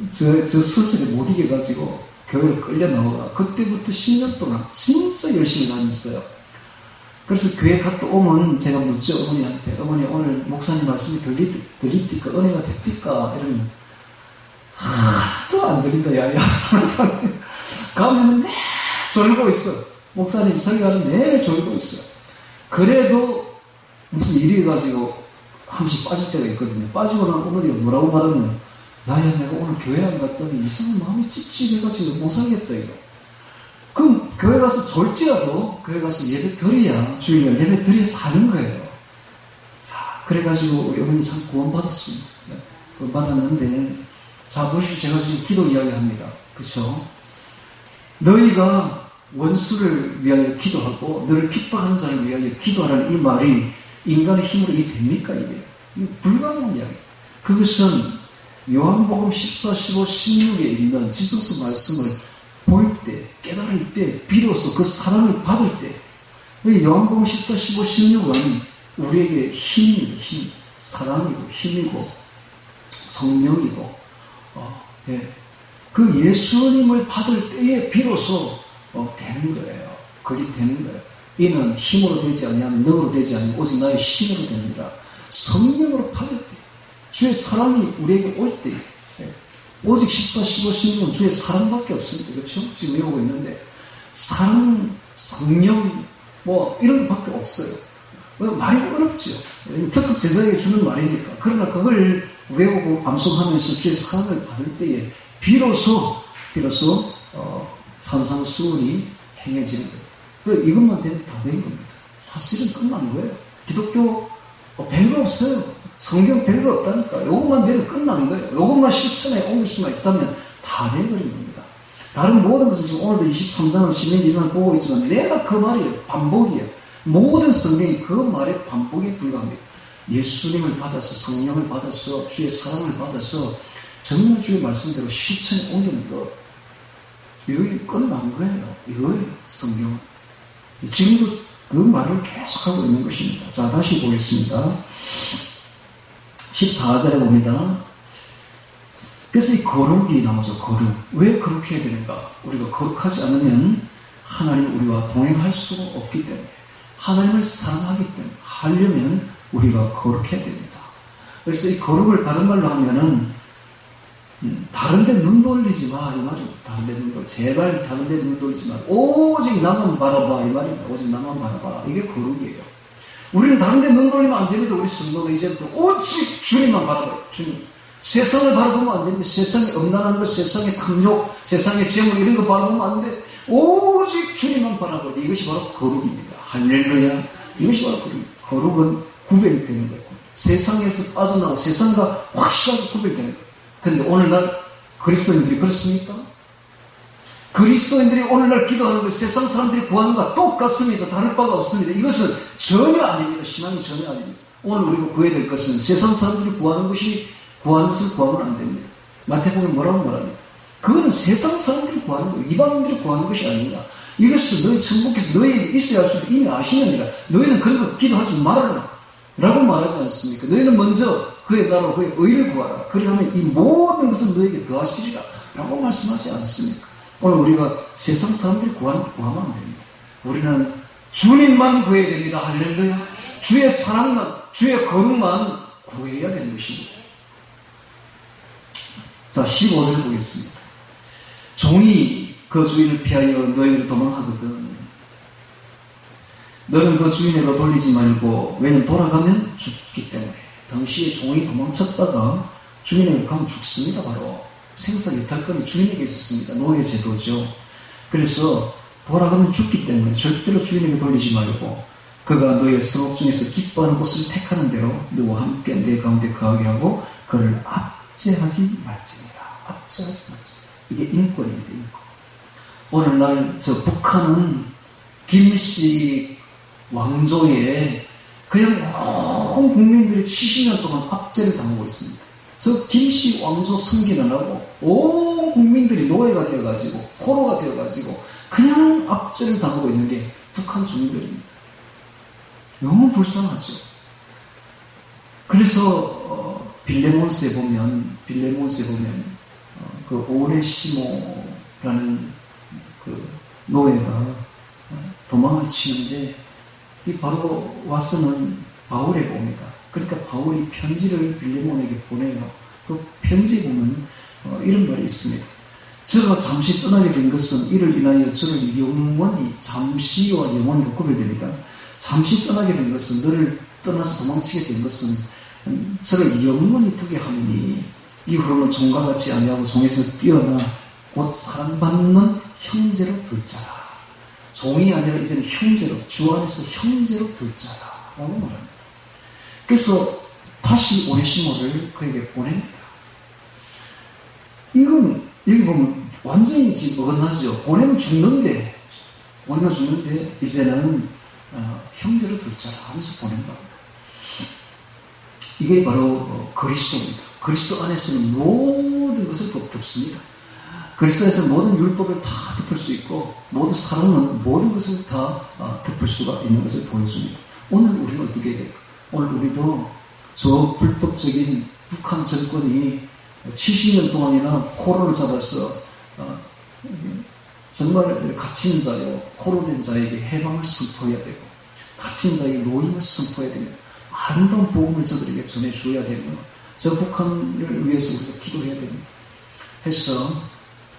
저 스스로 못 이겨가지고 교회를 끌려 나오가 그때부터 10년 동안 진짜 열심히 다녔어요. 그래서 교회 갔다 오면 제가 묻죠. 어머니한테. 어머니 오늘 목사님 말씀이 들립니까? 은혜가 됩니까? 이러면 하나도 안 들린다. 야야. 가면은 매 졸고 있어. 목사님 설교하는 내 졸고 있어. 그래도 무슨 일이 가지고 한 번씩 빠질 때가 있거든요. 빠지고 나면 어머니가 뭐라고 말하면 야야 내가 오늘 교회 안 갔더니 이상한 마음이 찝찝해가지고 못 살겠다 이거. 그럼 교회 가서 졸지라도 교회 가서 예배 드려야 주일날 예배 드려야 사는 거예요. 자 그래가지고 우리 어머니 참 구원받았습니다. 구원받았는데 자 보십시오. 제가 지금 기도 이야기합니다. 그쵸? 너희가 원수를 위하여 기도하고 너를 핍박하는 자를 위하여 기도하라는 이 말이 인간의 힘으로 이게 됩니까? 이게 불가능한 이야기. 그것은 요한복음 14, 15, 16에 있는 지성서 말씀을 볼 때, 깨달을 때, 비로소 그 사랑을 받을 때, 요한복음 14, 15, 16은 우리에게 힘입니다. 힘. 사랑이고 힘이고 성령이고 그 예수님을 받을 때에 비로소 되는 거예요. 그게 되는 거예요. 이는 힘으로 되지 아니하면 능으로 되지 아니하면 오직 나의 신으로 됩니다. 성령으로 받을 때 주의 사랑이 우리에게 올 때 오직 14, 15, 16은 주의 사랑밖에 없습니다. 그렇죠? 지금 외우고 있는데 사랑, 성령 뭐 이런 것밖에 없어요. 말이 어렵지요. 특급 제자에게 주는 말이니까. 그러나 그걸 외우고 암송하면서 주의 사랑을 받을 때에 비로소 산상수훈이 행해지는 거예요. 이것만 되면 다 된 겁니다. 사실은 끝난 거예요. 기독교 별거 없어요. 성경 별거 없다니까. 이것만 되면 끝난 거예요. 이것만 실천에 옮길 수만 있다면 다 돼버린 겁니다. 다른 모든 것은 지금 오늘도 23장을 시민이만 보고 있지만 내가 그 말이에요. 반복이에요. 모든 성경이 그 말의 반복에 불과합니다. 예수님을 받아서 성령을 받아서 주의 사랑을 받아서 정말 주의 말씀대로 실천에 옮기는 것. 이게 끝난 거예요. 이거예요. 성경은. 지금도 그 말을 계속하고 있는 것입니다. 자, 다시 보겠습니다. 14절에 봅니다. 그래서 이 거룩이 나오죠. 거룩. 왜 그렇게 해야 되는가? 우리가 거룩하지 않으면 하나님 우리와 동행할 수가 없기 때문에 하나님을 사랑하기 때문에 하려면 우리가 거룩해야 됩니다. 그래서 이 거룩을 다른 말로 하면은 다른 데 눈 돌리지 마 이 말입니다. 다른 데 눈 돌 제발 다른 데 눈 돌리지 마. 오직 나만 바라봐 이 말입니다. 오직 나만 바라봐. 이게 거룩이에요. 우리는 다른 데 눈 돌리면 안 됩니다. 우리 성도는 이제부터 오직 주님만 바라봐요. 주님. 세상을 바라보면 안 됩니다. 세상에 엄난한 것, 세상의 탐욕, 세상의 재물 이런 거 바라보면 안 돼. 오직 주님만 바라봐야 돼. 이것이 바로 거룩입니다. 할렐루야. 이것이 바로 거룩입니다. 거룩은 구별되는 거예요. 세상에서 빠져나오고 세상과 확실하게 구별되는 거예요. 그런데 오늘날 그리스도인들이 그렇습니까? 그리스도인들이 오늘날 기도하는 것, 세상 사람들이 구하는 것과 똑같습니다. 다를 바가 없습니다. 이것은 전혀 아닙니다. 신앙이 전혀 아닙니다. 오늘 우리가 구해야 될 것은 세상 사람들이 구하는 것을 구하면 안 됩니다. 마태복음에 뭐라고 말합니다. 그거는 세상 사람들이 구하는 거, 이방인들이 구하는 것이 아니라 이것은 너희 천국에서 너희에게 있어야 할 줄 이미 아시느니라. 너희는 그런 거 기도하지 말아라 라고 말하지 않습니까? 너희는 먼저 그의 나라와 그의 의를 구하라. 그리하면 이 모든 것은 너희에게 더하시리라 라고 말씀하지 않습니까? 오늘 우리가 세상 사람들이 구하면 안 됩니다. 우리는 주님만 구해야 됩니다. 할렐루야. 주의 사랑만, 주의 거룩만 구해야 되는 것입니다. 자, 15절 보겠습니다. 종이 그 주인을 피하여 너희를 도망하거든. 너는 그 주인으로 돌리지 말고, 왜냐면 돌아가면 죽기 때문에. 당시에 종이 도망쳤다가 주인에게 가면 죽습니다. 바로 생사유탈권이 주인에게 있었습니다. 노예 제도죠. 그래서 돌아가면 죽기 때문에 절대로 주인에게 돌리지 말고, 그가 너의 성읍 중에서 기뻐하는 곳을 택하는 대로 너와 함께 내 가운데 거하게 하고 그를 압제하지 말지니라. 압제하지 말지니라. 이게 인권입니다. 인권. 오늘날 저 북한은 김씨 왕조에 그냥 온 국민들이 70년 동안 압제를 당하고 있습니다. 저 김씨 왕조 승기는하고 온 국민들이 노예가 되어가지고 포로가 되어가지고 그냥 압제를 당하고 있는 게 북한 주민들입니다. 너무 불쌍하죠. 그래서 빌레몬스에 보면 그 오네시모라는 그 노예가 도망을 치는데 이 바로 와서는 바울에게 옵니다. 그러니까 바울이 편지를 빌레몬에게 보내요. 그 편지에 보면 이런 말이 있습니다. 저가 잠시 떠나게 된 것은 이를 인하여 저를 영원히, 잠시와 영원히로 구별됩니다. 잠시 떠나게 된 것은, 너를 떠나서 도망치게 된 것은 저를 영원히 두게 하느니 이후로는 종과 같이 아니하고 종에서 뛰어나 곧 사랑받는 형제로 둘 자라. 종이 아니라 이제는 형제로, 주 안에서 형제로 둘 자라 라고 말합니다. 그래서 다시 오네시모를 그에게 보냅니다. 이건 여기 보면 완전히 지금 어긋나죠. 보내면 죽는데 보내주는데 이제는 형제를 둘째라 하면서 보낸다. 이게 바로 그리스도입니다. 그리스도 안에서는 모든 것을 덮습니다. 그리스도에서 모든 율법을 다 덮을 수 있고 모든 사랑은 모든 것을 다 덮을 수가 있는 것을 보여줍니다. 오늘 우리는 어떻게 해야 될까? 오늘 우리도 저 불법적인 북한 정권이 70년 동안이나 포로를 잡아서 정말 갇힌 자요, 포로된 자에게 해방을 선포해야 되고 갇힌 자에게 노임을 선포해야 됩니다. 아름다운 복음을 저들에게 전해줘야 되며 저 북한을 위해서 우리가 기도해야 됩니다. 해서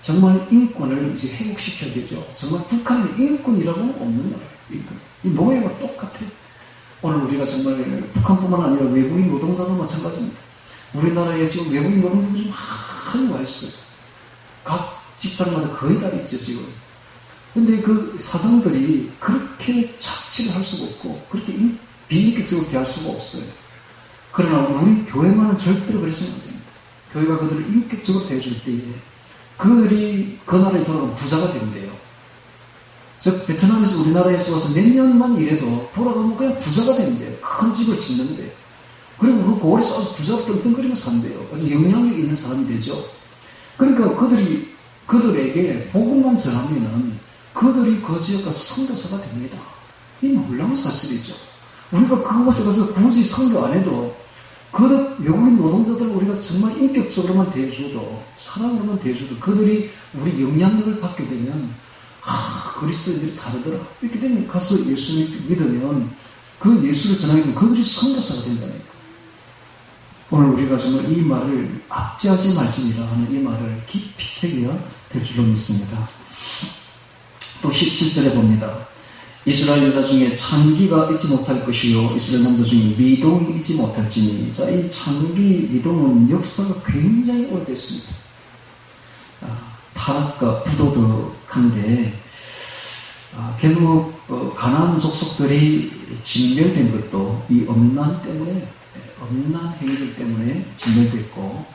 정말 인권을 이제 회복시켜야 되죠. 정말 북한은 인권이라고 없는 나라예요. 인권. 이 노예와 똑같아요. 오늘 우리가 정말 북한뿐만 아니라 외국인 노동자도 마찬가지입니다. 우리나라에 지금 외국인 노동자들이 많이 와 있어요. 각 직장마다 거의 다 있죠, 지금. 근데 그 사장들이 그렇게 착취를 할 수가 없고, 그렇게 비인격적으로 대할 수가 없어요. 그러나 우리 교회만은 절대로 그래서는 안 됩니다. 교회가 그들을 인격적으로 대해줄 때에 그들이 그 나라에 돌아가면 부자가 된대요. 즉 베트남에서 우리나라에서 와서 몇 년만 일해도 돌아가면 그냥 부자가 된대요. 큰 집을 짓는데. 그리고 그 고을에서 아주 부자로 떵떵거리면서 산대요. 그래서 영향력 있는 사람이 되죠. 그러니까 그들에게 복음만 전하면은 그들이 그 지역 가서 선교사가 됩니다. 이 놀라운 사실이죠. 우리가 그곳에 가서 굳이 선교 안 해도 그 외국인 노동자들 우리가 정말 인격적으로만 대해줘도 사랑으로만 대해줘도 그들이 우리 영향력을 받게 되면 그리스도인들이 다르더라. 이렇게 되면 가서 예수를 믿으면 그 예수를 전하게 되면 그들이 선교사가 된다니까. 오늘 우리가 정말 이 말을 압제하지 말지니라 하는 이 말을 깊이 새겨야 될 줄로 믿습니다. 또 17절에 봅니다. 이스라엘 여자 중에 창기가 있지 못할 것이요 이스라엘 남자 중에 미동이 있지 못할지니. 자, 이 창기, 미동은 역사가 굉장히 오래됐습니다. 타락과 부도덕한데 결국 가나안 족속들이 진멸된 것도 이 엄난 때문에, 엄난 행위들 때문에 진멸됐고,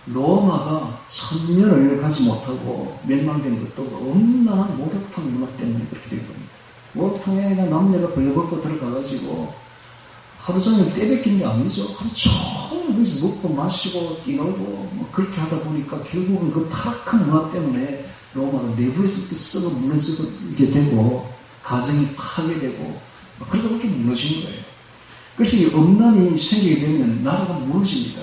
로마가 천년을 가지 못하고 멸망된 것도 엄난한 목욕탕 문화 때문에 그렇게 된 겁니다. 목욕탕에 남녀가 벌려벗고 들어가가지고 하루 종일 떼뱉긴 게 아니죠. 하루 종일 거기서 먹고 마시고 뛰놀고 뭐 그렇게 하다 보니까 결국은 그 타락한 문화 때문에 로마가 내부에서 이렇게 썩어 무너지게 되고 가정이 파괴되고 그러다 보니까 무너진 거예요. 그래서 이 엄난이 생기게 되면 나라가 무너집니다.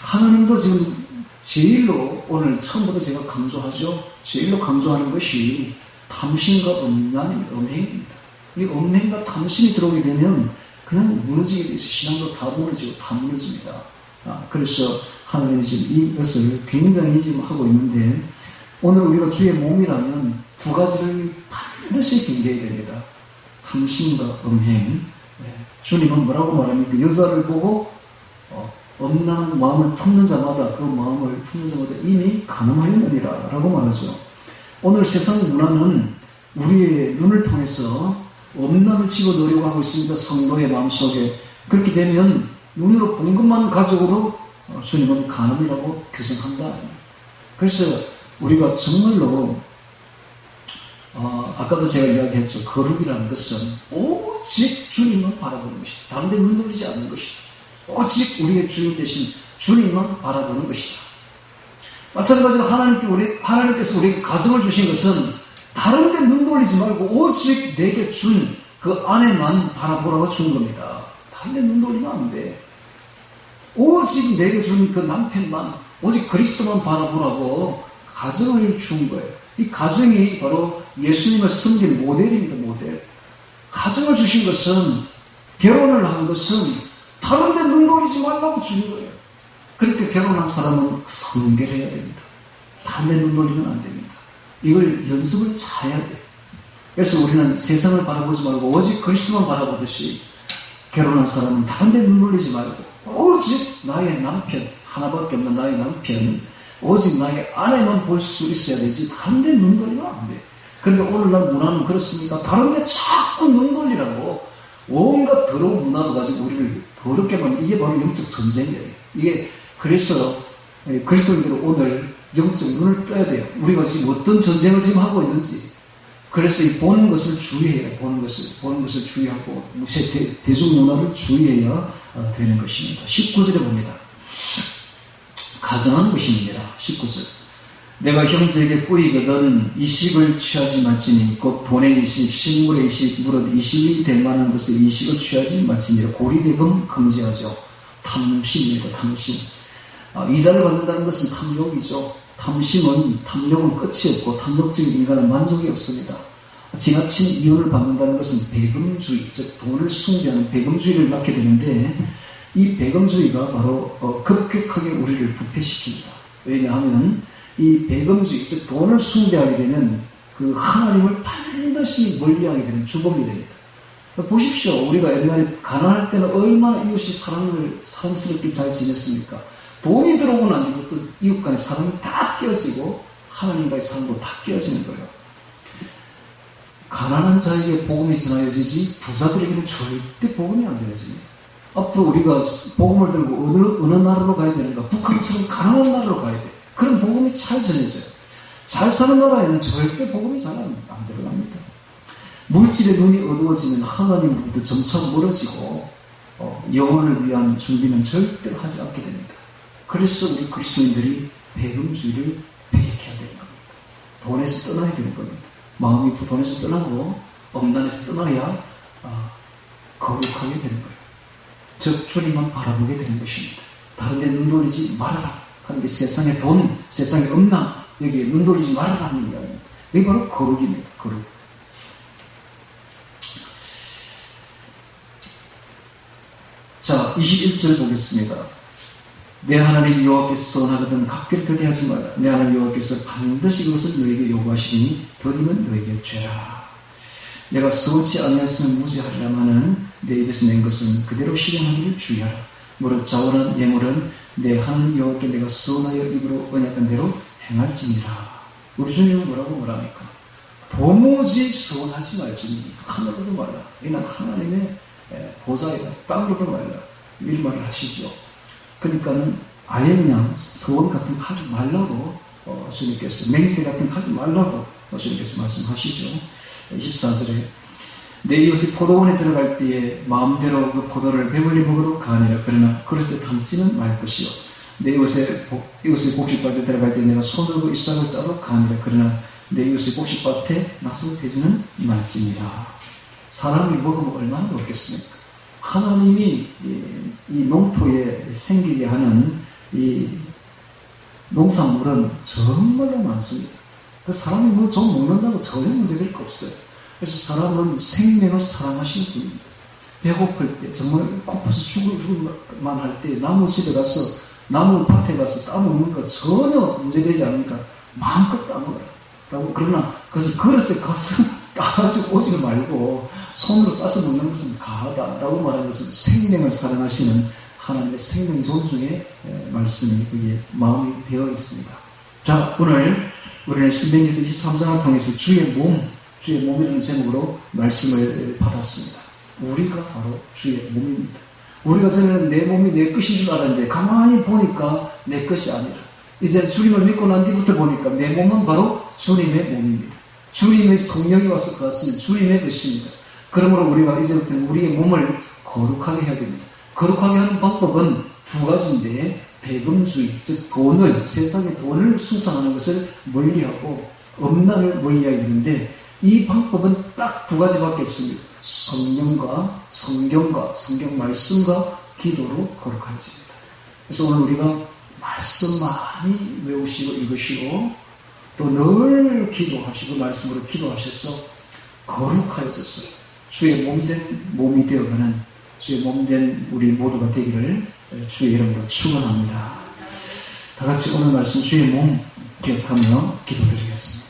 하나님도 지금 제일로 오늘 처음부터 제가 강조하죠. 제일로 강조하는 것이 탐심과 음행입니다. 이 음행과 탐심이 들어오게 되면 그냥 무너지게 돼서 신앙도 다 무너지고 다 무너집니다. 그래서 하나님이 지금 이것을 굉장히 지금 하고 있는데 오늘 우리가 주의 몸이라면 두 가지를 반드시 경계해야 됩니다. 탐심과 음행. 주님은 뭐라고 말합니까? 여자를 보고 엄난 마음을 품는 자마다 그 마음을 품는 자마다 이미 간음하였느니라 라고 말하죠. 오늘 세상 문화는 우리의 눈을 통해서 엄난을 집어넣으려고 하고 있습니다. 성도의 마음속에. 그렇게 되면 눈으로 본 것만 가지고도 주님은 간음이라고 규정한다. 그래서 우리가 정말로 아까도 제가 이야기했죠. 거룩이라는 것은 오직 주님만 바라보는 것이다. 다른 데 눈 돌리지 않는 것이다. 오직 우리의 주인 되신 주님만 바라보는 것이다. 마찬가지로 하나님께서 우리에게 가정을 주신 것은 다른 데 눈 돌리지 말고 오직 내게 준 그 아내만 바라보라고 준 겁니다. 다른 데 눈 돌리면 안 돼. 오직 내게 준 그 남편만, 오직 그리스도만 바라보라고 가정을 준 거예요. 이 가정이 바로 예수님을 섬긴 모델입니다. 모델. 가정을 주신 것은, 결혼을 한 것은 다른 데 눈 돌리지 말라고 준 거예요. 그렇게 결혼한 사람은 성결해야 됩니다. 다른 데 눈 돌리면 안 됩니다. 이걸 연습을 잘 해야 돼요. 그래서 우리는 세상을 바라보지 말고 오직 그리스도만 바라보듯이 결혼한 사람은 다른 데 눈 돌리지 말고 오직 나의 남편, 하나밖에 없는 나의 남편, 오직 나의 아내만 볼 수 있어야 되지 다른 데 눈 돌리면 안 돼. 그런데 오늘날 문화는 그렇습니까? 다른 데 자꾸 눈 돌리라고 온갖 더러운 문화로 가지고 우리를 더럽게 만든, 이게 바로 영적 전쟁이에요. 이게 그래서 그리스도인들은 오늘 영적 눈을 떠야 돼요. 우리가 지금 어떤 전쟁을 지금 하고 있는지, 그래서 이 보는 것을 주의해야, 보는 것을 주의하고, 대중문화를 주의해야 되는 것입니다. 19절에 봅니다. 가정한 것입니다. 19절. 내가 형제에게 뿌이거든 이식을 취하지 말지니 곧 돈의 이식, 식물의 이식, 무릇 이식이 될 만한 것의 이식을 취하지 말지니라. 고리대금 금지하죠. 탐심이고 탐심. 이자를 받는다는 것은 탐욕이죠. 탐욕은 끝이 없고 탐욕적인 인간은 만족이 없습니다. 지나친 이혼을 받는다는 것은 배금주의, 즉 돈을 숭배하는 배금주의를 낳게 되는데 이 배금주의가 바로 급격하게 우리를 부패시킵니다. 왜냐하면 이 배금주의, 즉 돈을 숭배하게 되는 그 하나님을 반드시 멀리하게 되는 주범이 됩니다. 보십시오. 우리가 옛날에 가난할 때는 얼마나 이웃이 사랑스럽게 잘 지냈습니까? 돈이 들어오고 난 뒤부터 이웃 간의 사랑이 다 깨어지고 하나님과의 사랑도 다 깨어지는 거예요. 가난한 자에게 복음이 전해지지 부자들에게는 절대 복음이 안 전해집니다. 앞으로 우리가 복음을 들고 어느 나라로 가야 되는가? 북한처럼 가난한 나라로 가야 돼. 그럼 복음이 잘 전해져요. 잘 사는 나라에는 절대 복음이 잘 안 들어갑니다. 물질의 눈이 어두워지면 하나님으로부터 점차 멀어지고 영혼을 위한 준비는 절대로 하지 않게 됩니다. 그래서 우리 그리스도인들이 배금주의를 배격해야 되는 겁니다. 돈에서 떠나야 되는 겁니다. 마음이 돈에서 떠나고 엄단에서 떠나야 거룩하게 되는 거예요. 즉 주님만 바라보게 되는 것입니다. 다른 데 눈 돌리지 말아라. 그런데 세상에 돈, 세상에 엄남 여기에 눈 돌리지 말아라 하는 이야기입니다. 이게 바로 거룩입니다. 거룩. 자, 21절 보겠습니다. 내 하나님 여호와께서 선하거든 각별 더디하지 마라. 내 하나님 여호와께서 반드시 그것을 너에게 요구하시니 더디면 너에게 죄라. 내가 서지 아니했으면 무죄하리라마는 내 입에서 낸 것은 그대로 실행하기를 주의하라. 무릇 자원한 예물은 내 하나님 여호와께 내가 선하여 입으로 언약한 대로 행할지니라. 우리 주님은 뭐라고 말합니까? 도무지 서원하지 말지니 하늘로도 말라. 이는 하나님의 보좌이다. 땅으로도 말라. 이런 말을 하시죠. 그러니까는 아예 그냥 서원 같은 거 하지 말라고 주님께서, 맹세 같은 거 하지 말라고 주님께서 말씀하시죠. 24절에 내 이웃이 포도원에 들어갈 때에 마음대로 그 포도를 배불리 먹으러 가니라. 그러나 그릇에 담지는 말 것이요. 내 이웃의 곡식밭에 들어갈 때 내가 손으로 이삭을 따러 가니라. 그러나 내 이웃의 곡식밭에 나서 되지는 말지니라. 사람이 먹으면 얼마나 먹겠습니까? 하나님이 이 농토에 생기게 하는 이 농산물은 정말로 많습니다. 그 사람이 뭐 좀 먹는다고 전혀 문제될 거 없어요. 그래서 사람은 생명을 사랑하시는 분입니다. 배고플 때, 정말 고파서 죽을만 할 때 나무 집에 가서, 나무 밭에 가서 따먹는 거 전혀 문제되지 않으니까 마음껏 따먹어라. 그러나 그것을 그릇에 가서 따가지고 오지 말고 손으로 따서 먹는 것은 가하다라고 말하는 것은 생명을 사랑하시는 하나님의 생명 존중의 말씀이 그게 마음이 배어 있습니다. 자, 오늘 우리는 신명기서 23장을 통해서 주의 몸이라는 제목으로 말씀을 받았습니다. 우리가 바로 주의 몸입니다. 우리가 전에는 내 몸이 내 것인 줄 알았는데 가만히 보니까 내 것이 아니라 이제 주님을 믿고 난 뒤부터 보니까 내 몸은 바로 주님의 몸입니다. 주님의 성령이 와서 그것은 주님의 것입니다. 그러므로 우리가 이제부터 우리의 몸을 거룩하게 해야 됩니다. 거룩하게 하는 방법은 두 가지인데 배금주의, 즉 세상의 돈을 숭상하는 것을 멀리하고 엄난을 멀리해야 되는데 이 방법은 딱 두 가지밖에 없습니다. 성령과 성경과 성경 말씀과 기도로 거룩해집니다. 그래서 오늘 우리가 말씀 많이 외우시고 읽으시고 또 늘 기도하시고 말씀으로 기도하셔서 거룩하여졌어요. 주의 몸된 몸이 되어가는 주의 몸된 우리 모두가 되기를 주의 이름으로 축원합니다. 다 같이 오늘 말씀 주의 몸 기억하며 기도드리겠습니다.